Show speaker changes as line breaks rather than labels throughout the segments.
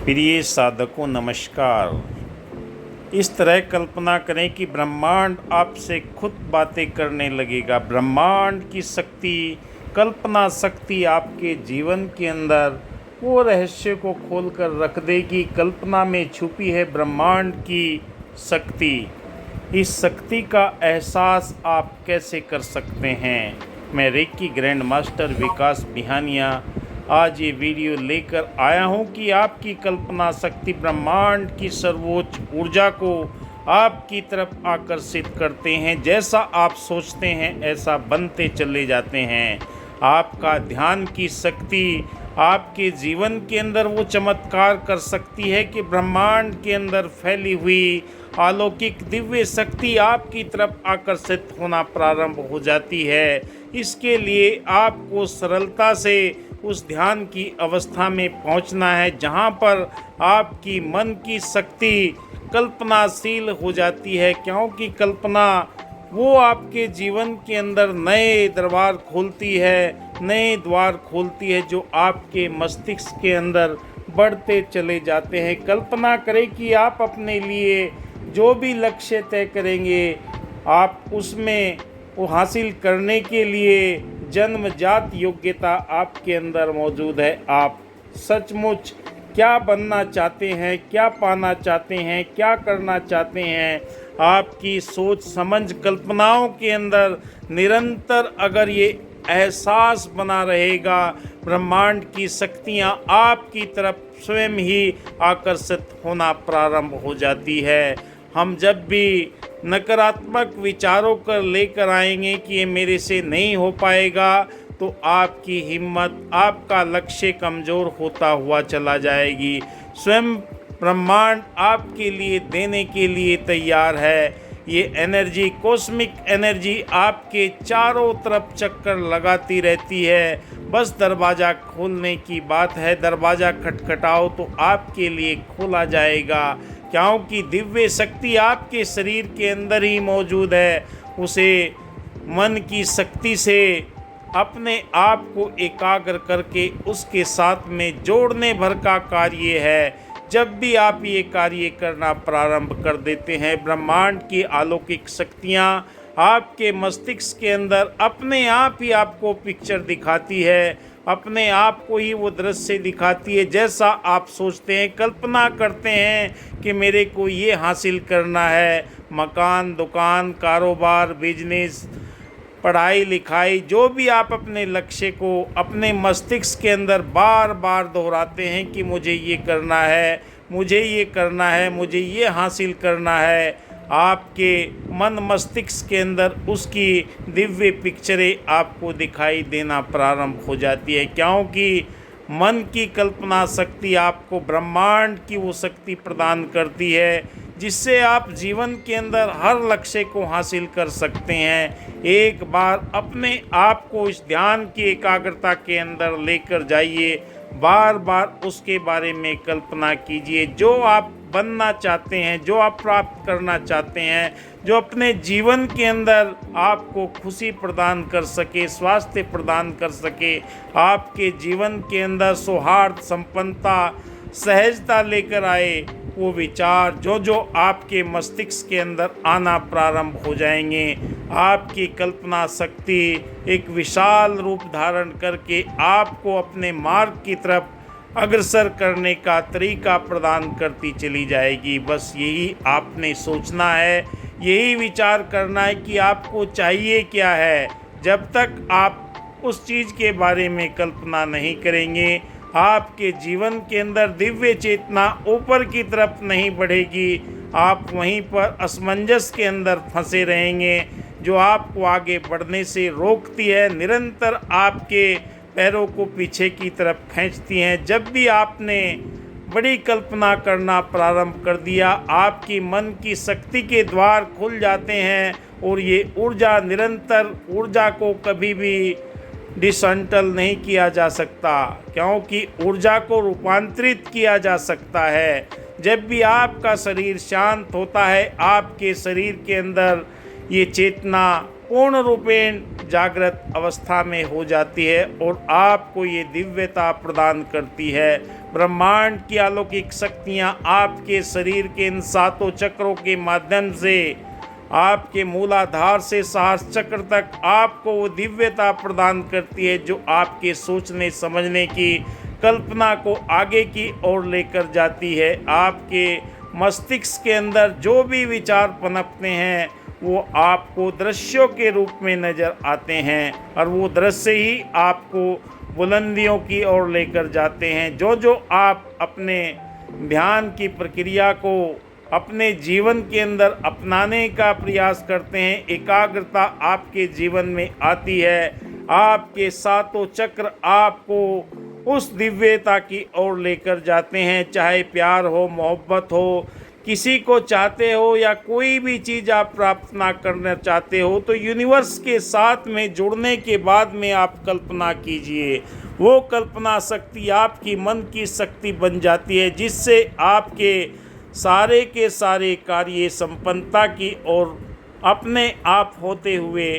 प्रिय साधकों नमस्कार। इस तरह कल्पना करें कि ब्रह्मांड आपसे खुद बातें करने लगेगा। ब्रह्मांड की शक्ति, कल्पना शक्ति आपके जीवन के अंदर वो रहस्य को खोल कर रख देगी। कल्पना में छुपी है ब्रह्मांड की शक्ति। इस शक्ति का एहसास आप कैसे कर सकते हैं? मैं रेकी ग्रैंड मास्टर विकास बिहानिया आज ये वीडियो लेकर आया हूँ कि आपकी कल्पना शक्ति ब्रह्मांड की सर्वोच्च ऊर्जा को आपकी तरफ आकर्षित करते हैं। जैसा आप सोचते हैं ऐसा बनते चले जाते हैं। आपका ध्यान की शक्ति आपके जीवन के अंदर वो चमत्कार कर सकती है कि ब्रह्मांड के अंदर फैली हुई अलौकिक दिव्य शक्ति आपकी तरफ आकर्षित होना प्रारंभ हो जाती है। इसके लिए आपको सरलता से उस ध्यान की अवस्था में पहुंचना है जहां पर आपकी मन की शक्ति कल्पनाशील हो जाती है, क्योंकि कल्पना वो आपके जीवन के अंदर नए द्वार खोलती है जो आपके मस्तिष्क के अंदर बढ़ते चले जाते हैं। कल्पना करें कि आप अपने लिए जो भी लक्ष्य तय करेंगे आप उसमें वो हासिल करने के लिए जन्मजात योग्यता आपके अंदर मौजूद है। आप सचमुच क्या बनना चाहते हैं, क्या पाना चाहते हैं, क्या करना चाहते हैं, आपकी सोच समझ कल्पनाओं के अंदर निरंतर अगर ये एहसास बना रहेगा, ब्रह्मांड की शक्तियाँ आपकी तरफ स्वयं ही आकर्षित होना प्रारंभ हो जाती है। हम जब भी नकारात्मक विचारों कर लेकर आएंगे कि ये मेरे से नहीं हो पाएगा, तो आपकी हिम्मत, आपका लक्ष्य कमज़ोर होता हुआ चला जाएगी। स्वयं ब्रह्मांड आपके लिए देने के लिए तैयार है। ये एनर्जी, कॉस्मिक एनर्जी आपके चारों तरफ चक्कर लगाती रहती है। बस दरवाज़ा खोलने की बात है। दरवाज़ा खटखटाओ तो आपके लिए खोला जाएगा, क्योंकि दिव्य शक्ति आपके शरीर के अंदर ही मौजूद है। उसे मन की शक्ति से अपने आप को एकाग्र करके उसके साथ में जोड़ने भर का कार्य है। जब भी आप ये कार्य करना प्रारंभ कर देते हैं, ब्रह्मांड की अलौकिक शक्तियाँ आपके मस्तिष्क के अंदर अपने आप ही आपको पिक्चर दिखाती है, अपने आप को ही वो दृश्य दिखाती है। जैसा आप सोचते हैं, कल्पना करते हैं कि मेरे को ये हासिल करना है, मकान, दुकान, कारोबार, बिजनेस, पढ़ाई लिखाई, जो भी आप अपने लक्ष्य को अपने मस्तिष्क के अंदर बार बार दोहराते हैं कि मुझे ये करना है, मुझे ये करना है, मुझे ये हासिल करना है, आपके मन मस्तिष्क के अंदर उसकी दिव्य पिक्चरें आपको दिखाई देना प्रारंभ हो जाती है, क्योंकि मन की कल्पना शक्ति आपको ब्रह्मांड की वो शक्ति प्रदान करती है जिससे आप जीवन के अंदर हर लक्ष्य को हासिल कर सकते हैं। एक बार अपने आप को इस ध्यान की एकाग्रता के अंदर लेकर जाइए, बार बार उसके बारे में कल्पना कीजिए। जो आप बनना चाहते हैं, जो आप प्राप्त करना चाहते हैं, जो अपने जीवन के अंदर आपको खुशी प्रदान कर सके, स्वास्थ्य प्रदान कर सके, आपके जीवन के अंदर सौहार्द, संपन्नता, सहजता लेकर आए, वो विचार जो जो आपके मस्तिष्क के अंदर आना प्रारंभ हो जाएंगे। आपकी कल्पना शक्ति एक विशाल रूप धारण करके आपको अपने मार्ग की तरफ अग्रसर करने का तरीका प्रदान करती चली जाएगी। बस यही आपने सोचना है, यही विचार करना है कि आपको चाहिए क्या है। जब तक आप उस चीज़ के बारे में कल्पना नहीं करेंगे, आपके जीवन के अंदर दिव्य चेतना ऊपर की तरफ नहीं बढ़ेगी। आप वहीं पर असमंजस के अंदर फंसे रहेंगे जो आपको आगे बढ़ने से रोकती है, निरंतर आपके पैरों को पीछे की तरफ खींचती हैं। जब भी आपने बड़ी कल्पना करना प्रारंभ कर दिया, आपकी मन की शक्ति के द्वार खुल जाते हैं और ये ऊर्जा, निरंतर ऊर्जा को कभी भी डिसंटल नहीं किया जा सकता, क्योंकि ऊर्जा को रूपांतरित किया जा सकता है। जब भी आपका शरीर शांत होता है, आपके शरीर के अंदर ये चेतना पूर्ण रूपेण जागृत अवस्था में हो जाती है और आपको ये दिव्यता प्रदान करती है। ब्रह्मांड की अलौकिक शक्तियाँ आपके शरीर के इन 7 चक्रों के माध्यम से आपके मूलाधार से सहस्र चक्र तक आपको वो दिव्यता प्रदान करती है जो आपके सोचने समझने की कल्पना को आगे की ओर लेकर जाती है। आपके मस्तिष्क के अंदर जो भी विचार पनपते हैं वो आपको दृश्यों के रूप में नज़र आते हैं और वो दृश्य ही आपको बुलंदियों की ओर लेकर जाते हैं। जो जो आप अपने ध्यान की प्रक्रिया को अपने जीवन के अंदर अपनाने का प्रयास करते हैं, एकाग्रता आपके जीवन में आती है। आपके 7 चक्र आपको उस दिव्यता की ओर लेकर जाते हैं। चाहे प्यार हो, मोहब्बत हो, किसी को चाहते हो या कोई भी चीज़ आप प्राप्त ना करना चाहते हो तो यूनिवर्स के साथ में जुड़ने के बाद में आप कल्पना कीजिए। वो कल्पना शक्ति आपकी मन की शक्ति बन जाती है जिससे आपके सारे के सारे कार्य संपन्नता की ओर अपने आप होते हुए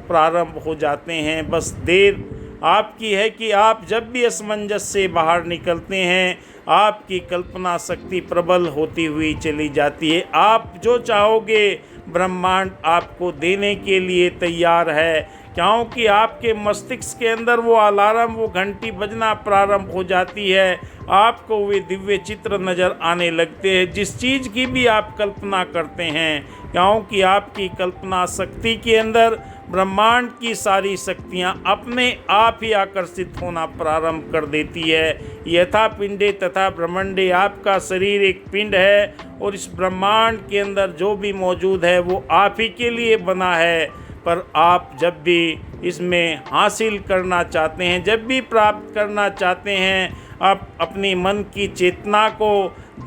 प्रारंभ हो जाते हैं। बस देर आपकी है कि आप जब भी असमंजस से बाहर निकलते हैं आपकी कल्पना शक्ति प्रबल होती हुई चली जाती है। आप जो चाहोगे ब्रह्मांड आपको देने के लिए तैयार है, क्योंकि आपके मस्तिष्क के अंदर वो अलार्म, वो घंटी बजना प्रारंभ हो जाती है। आपको वे दिव्य चित्र नज़र आने लगते हैं जिस चीज़ की भी आप कल्पना करते हैं, क्योंकि आपकी कल्पना शक्ति के अंदर ब्रह्मांड की सारी शक्तियाँ अपने आप ही आकर्षित होना प्रारंभ कर देती है। यथा पिंडे तथा ब्रह्मांडे, आपका शरीर एक पिंड है और इस ब्रह्मांड के अंदर जो भी मौजूद है वो आप ही के लिए बना है। पर आप जब भी इसमें हासिल करना चाहते हैं, जब भी प्राप्त करना चाहते हैं, आप अपनी मन की चेतना को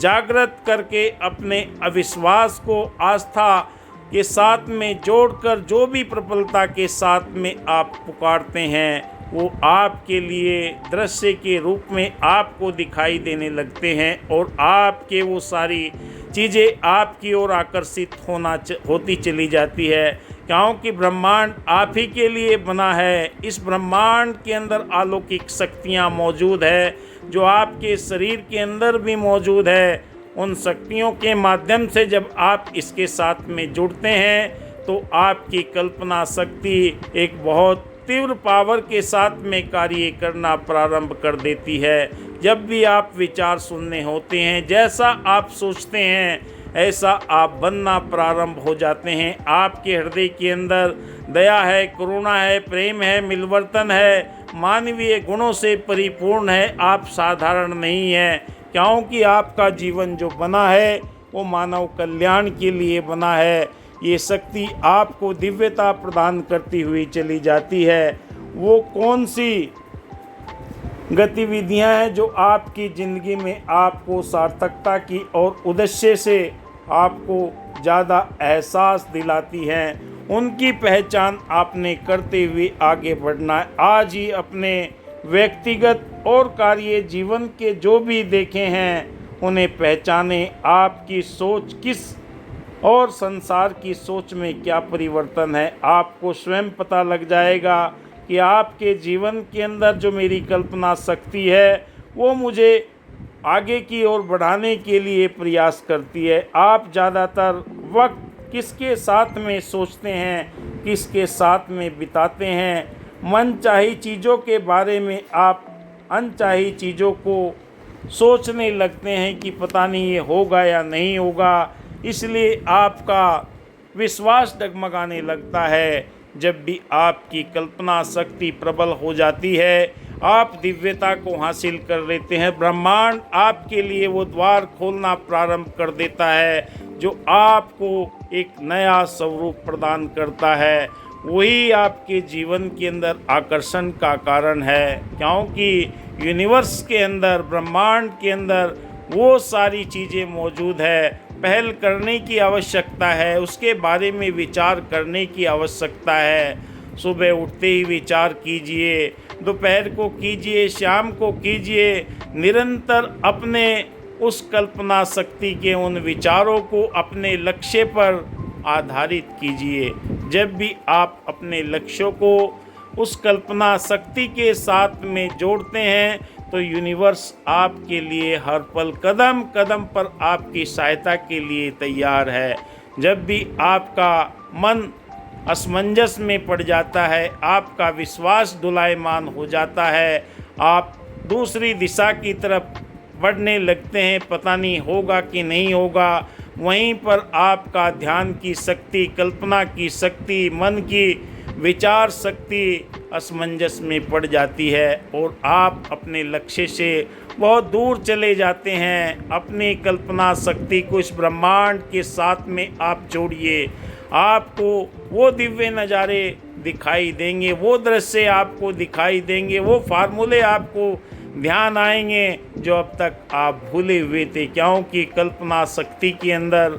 जागृत करके अपने अविश्वास को आस्था के साथ में जोड़कर जो भी प्रबलता के साथ में आप पुकारते हैं वो आपके लिए दृश्य के रूप में आपको दिखाई देने लगते हैं और आपके वो सारी चीज़ें आपकी ओर आकर्षित होती चली जाती है, क्योंकि ब्रह्मांड आप ही के लिए बना है। इस ब्रह्मांड के अंदर अलौकिक शक्तियाँ मौजूद है जो आपके शरीर के अंदर भी मौजूद है। उन शक्तियों के माध्यम से जब आप इसके साथ में जुड़ते हैं तो आपकी कल्पना शक्ति एक बहुत तीव्र पावर के साथ में कार्य करना प्रारंभ कर देती है। जब भी आप विचार सुनने होते हैं, जैसा आप सोचते हैं ऐसा आप बनना प्रारंभ हो जाते हैं। आपके हृदय के अंदर दया है, करुणा है, प्रेम है, मिलवर्तन है, मानवीय गुणों से परिपूर्ण है। आप साधारण नहीं हैं, क्योंकि आपका जीवन जो बना है वो मानव कल्याण के लिए बना है। ये शक्ति आपको दिव्यता प्रदान करती हुई चली जाती है। वो कौन सी गतिविधियां हैं जो आपकी ज़िंदगी में आपको सार्थकता की और उद्देश्य से आपको ज़्यादा एहसास दिलाती हैं, उनकी पहचान आपने करते हुए आगे बढ़ना है। आज ही अपने व्यक्तिगत और कार्य जीवन के जो भी देखे हैं उन्हें पहचाने। आपकी सोच किस और संसार की सोच में क्या परिवर्तन है आपको स्वयं पता लग जाएगा कि आपके जीवन के अंदर जो मेरी कल्पना शक्ति है वो मुझे आगे की ओर बढ़ाने के लिए प्रयास करती है। आप ज़्यादातर वक्त किसके साथ में सोचते हैं, किसके साथ में बिताते हैं? मनचाही चीज़ों के बारे में आप अनचाही चीज़ों को सोचने लगते हैं कि पता नहीं ये होगा या नहीं होगा, इसलिए आपका विश्वास डगमगाने लगता है। जब भी आपकी कल्पना शक्ति प्रबल हो जाती है, आप दिव्यता को हासिल कर लेते हैं। ब्रह्मांड आपके लिए वो द्वार खोलना प्रारंभ कर देता है जो आपको एक नया स्वरूप प्रदान करता है। वही आपके जीवन के अंदर आकर्षण का कारण है, क्योंकि यूनिवर्स के अंदर, ब्रह्मांड के अंदर वो सारी चीज़ें मौजूद है। पहल करने की आवश्यकता है, उसके बारे में विचार करने की आवश्यकता है। सुबह उठते ही विचार कीजिए, दोपहर को कीजिए, शाम को कीजिए। निरंतर अपने उस कल्पना शक्ति के उन विचारों को अपने लक्ष्य पर आधारित कीजिए। जब भी आप अपने लक्ष्यों को उस कल्पना शक्ति के साथ में जोड़ते हैं तो यूनिवर्स आपके लिए हर पल कदम कदम पर आपकी सहायता के लिए तैयार है। जब भी आपका मन असमंजस में पड़ जाता है, आपका विश्वास डोलायमान हो जाता है, आप दूसरी दिशा की तरफ बढ़ने लगते हैं, पता नहीं होगा कि नहीं होगा, वहीं पर आपका ध्यान की शक्ति, कल्पना की शक्ति, मन की विचार शक्ति असमंजस में पड़ जाती है और आप अपने लक्ष्य से बहुत दूर चले जाते हैं। अपनी कल्पना शक्ति को इस ब्रह्मांड के साथ में आप जोड़िए, आपको वो दिव्य नज़ारे दिखाई देंगे, वो दृश्य आपको दिखाई देंगे, वो फार्मूले आपको ध्यान आएंगे जो अब तक आप भूले हुए थे, क्योंकि कल्पना शक्ति के अंदर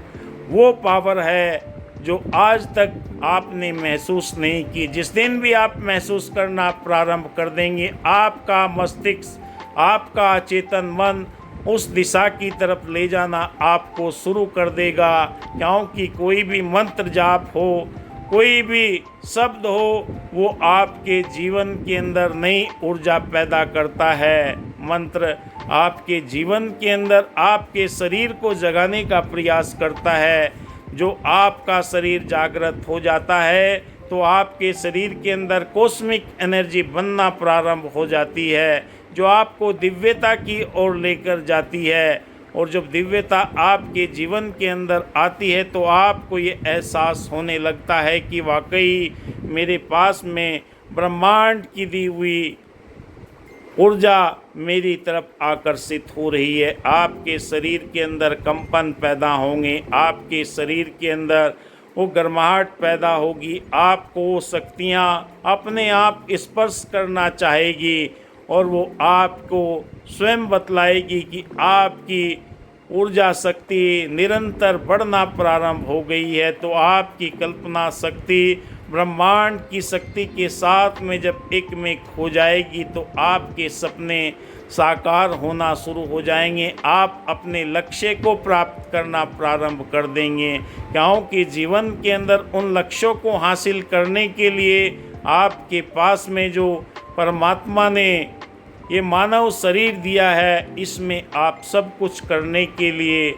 वो पावर है जो आज तक आपने महसूस नहीं की। जिस दिन भी आप महसूस करना प्रारंभ कर देंगे, आपका मस्तिष्क, आपका चेतन मन उस दिशा की तरफ ले जाना आपको शुरू कर देगा, क्योंकि कोई भी मंत्र जाप हो, कोई भी शब्द हो, वो आपके जीवन के अंदर नई ऊर्जा पैदा करता है। मंत्र आपके जीवन के अंदर आपके शरीर को जगाने का प्रयास करता है। जो आपका शरीर जागृत हो जाता है तो आपके शरीर के अंदर कॉस्मिक एनर्जी बनना प्रारंभ हो जाती है, जो आपको दिव्यता की ओर लेकर जाती है। और जब दिव्यता आपके जीवन के अंदर आती है तो आपको ये एहसास होने लगता है कि वाकई मेरे पास में ब्रह्मांड की दी हुई ऊर्जा मेरी तरफ आकर्षित हो रही है। आपके शरीर के अंदर कंपन पैदा होंगे, आपके शरीर के अंदर वो गर्माहट पैदा होगी, आपको वो शक्तियाँ अपने आप स्पर्श करना चाहेगी और वो आपको स्वयं बतलाएगी कि आपकी ऊर्जा शक्ति निरंतर बढ़ना प्रारंभ हो गई है। तो आपकी कल्पना शक्ति ब्रह्मांड की शक्ति के साथ में जब एक में खो जाएगी तो आपके सपने साकार होना शुरू हो जाएंगे, आप अपने लक्ष्य को प्राप्त करना प्रारंभ कर देंगे, क्योंकि जीवन के अंदर उन लक्ष्यों को हासिल करने के लिए आपके पास में जो परमात्मा ने ये मानव शरीर दिया है, इसमें आप सब कुछ करने के लिए,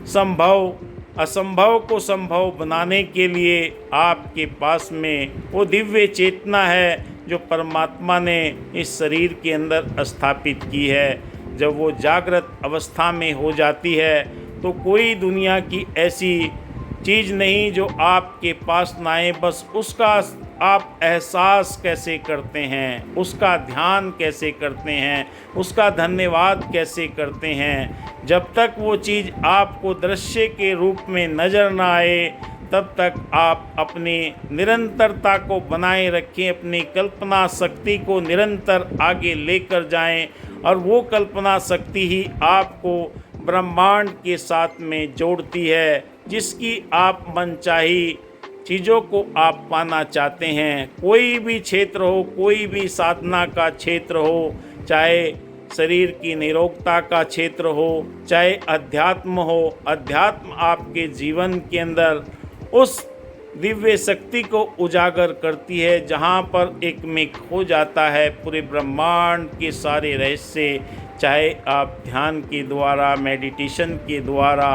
संभव असंभव को संभव बनाने के लिए आपके पास में वो दिव्य चेतना है जो परमात्मा ने इस शरीर के अंदर स्थापित की है। जब वो जागृत अवस्था में हो जाती है तो कोई दुनिया की ऐसी चीज़ नहीं जो आपके पास ना आए, बस उसका आप एहसास कैसे करते हैं, उसका ध्यान कैसे करते हैं, उसका धन्यवाद कैसे करते हैं। जब तक वो चीज़ आपको दृश्य के रूप में नज़र ना आए तब तक आप अपनी निरंतरता को बनाए रखें, अपनी कल्पना शक्ति को निरंतर आगे लेकर जाएं और वो कल्पना शक्ति ही आपको ब्रह्मांड के साथ में जोड़ती है, जिसकी आप मनचाही चीज़ों को आप पाना चाहते हैं। कोई भी क्षेत्र हो, कोई भी साधना का क्षेत्र हो, चाहे शरीर की निरोगता का क्षेत्र हो, चाहे अध्यात्म हो, अध्यात्म आपके जीवन के अंदर उस दिव्य शक्ति को उजागर करती है जहाँ पर एक में खो जाता है पूरे ब्रह्मांड के सारे रहस्य। चाहे आप ध्यान के द्वारा, मेडिटेशन के द्वारा,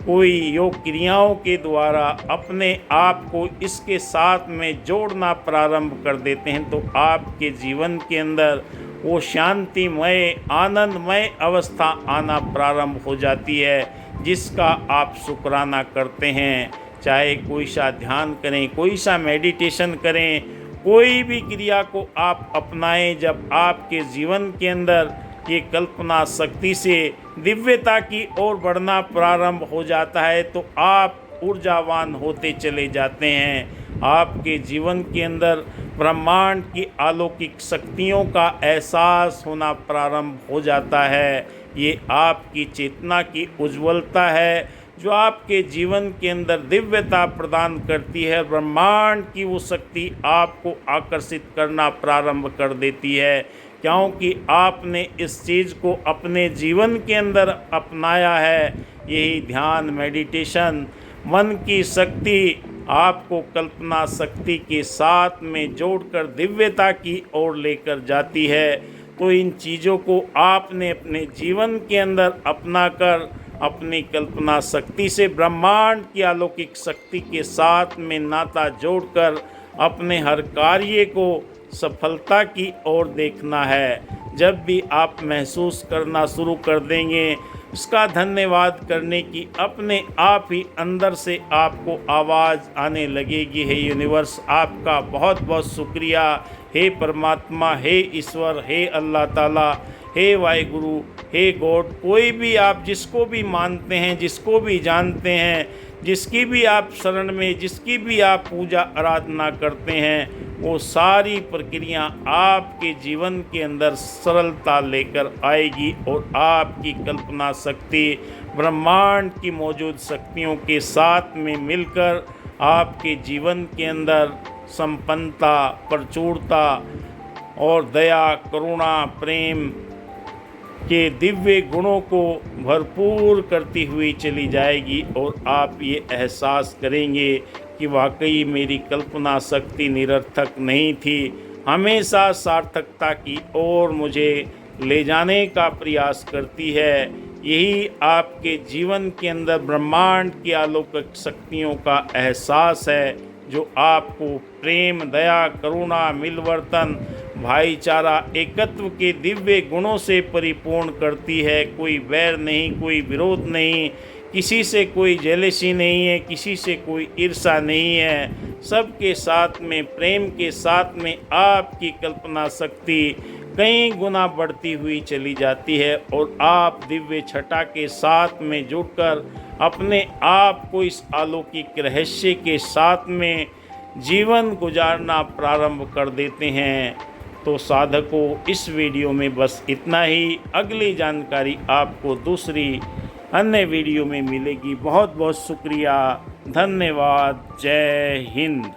कोई योग क्रियाओं के द्वारा अपने आप को इसके साथ में जोड़ना प्रारंभ कर देते हैं तो आपके जीवन के अंदर वो शांतिमय, आनंदमय अवस्था आना प्रारंभ हो जाती है, जिसका आप शुक्राना करते हैं। चाहे कोई सा ध्यान करें, कोई सा मेडिटेशन करें, कोई भी क्रिया को आप अपनाएं, जब आपके जीवन के अंदर ये कल्पना शक्ति से दिव्यता की ओर बढ़ना प्रारंभ हो जाता है तो आप ऊर्जावान होते चले जाते हैं। आपके जीवन के अंदर ब्रह्मांड की अलौकिक शक्तियों का एहसास होना प्रारंभ हो जाता है। ये आपकी चेतना की उज्ज्वलता है जो आपके जीवन के अंदर दिव्यता प्रदान करती है। ब्रह्मांड की वो शक्ति आपको आकर्षित करना प्रारंभ कर देती है, क्योंकि आपने इस चीज़ को अपने जीवन के अंदर अपनाया है। यही ध्यान, मेडिटेशन, मन की शक्ति आपको कल्पना शक्ति के साथ में जोड़कर दिव्यता की ओर लेकर जाती है। तो इन चीज़ों को आपने अपने जीवन के अंदर अपनाकर अपनी कल्पना शक्ति से ब्रह्मांड की अलौकिक शक्ति के साथ में नाता जोड़कर अपने हर कार्य को सफलता की ओर देखना है। जब भी आप महसूस करना शुरू कर देंगे उसका धन्यवाद करने की अपने आप ही अंदर से आपको आवाज़ आने लगेगी। हे यूनिवर्स, आपका बहुत बहुत शुक्रिया। हे परमात्मा, हे ईश्वर, हे अल्लाह ताला, हे वाहिगुरु, हे गॉड, कोई भी आप जिसको भी मानते हैं, जिसको भी जानते हैं, जिसकी भी आप शरण में, जिसकी भी आप पूजा आराधना करते हैं, वो सारी प्रक्रिया आपके जीवन के अंदर सरलता लेकर आएगी और आपकी कल्पना शक्ति ब्रह्मांड की मौजूद शक्तियों के साथ में मिलकर आपके जीवन के अंदर संपन्नता, प्रचुरता और दया, करुणा, प्रेम के दिव्य गुणों को भरपूर करती हुई चली जाएगी और आप ये एहसास करेंगे कि वाकई मेरी कल्पना शक्ति निरर्थक नहीं थी, हमेशा सार्थकता की ओर मुझे ले जाने का प्रयास करती है। यही आपके जीवन के अंदर ब्रह्मांड की अलौकिक शक्तियों का एहसास है जो आपको प्रेम, दया, करुणा, मिलवर्तन, भाईचारा, एकत्व के दिव्य गुणों से परिपूर्ण करती है। कोई वैर नहीं, कोई विरोध नहीं, किसी से कोई जेलसी नहीं है, किसी से कोई ईर्ष्या नहीं है। सबके साथ में प्रेम के साथ में आपकी कल्पना शक्ति कई गुना बढ़ती हुई चली जाती है और आप दिव्य छटा के साथ में जुड़कर अपने आप को इस अलौकिक रहस्य के साथ में जीवन गुजारना प्रारंभ कर देते हैं। तो साधकों, इस वीडियो में बस इतना ही। अगली जानकारी आपको दूसरी अन्य वीडियो में मिलेगी। बहुत बहुत शुक्रिया, धन्यवाद, जय हिंद।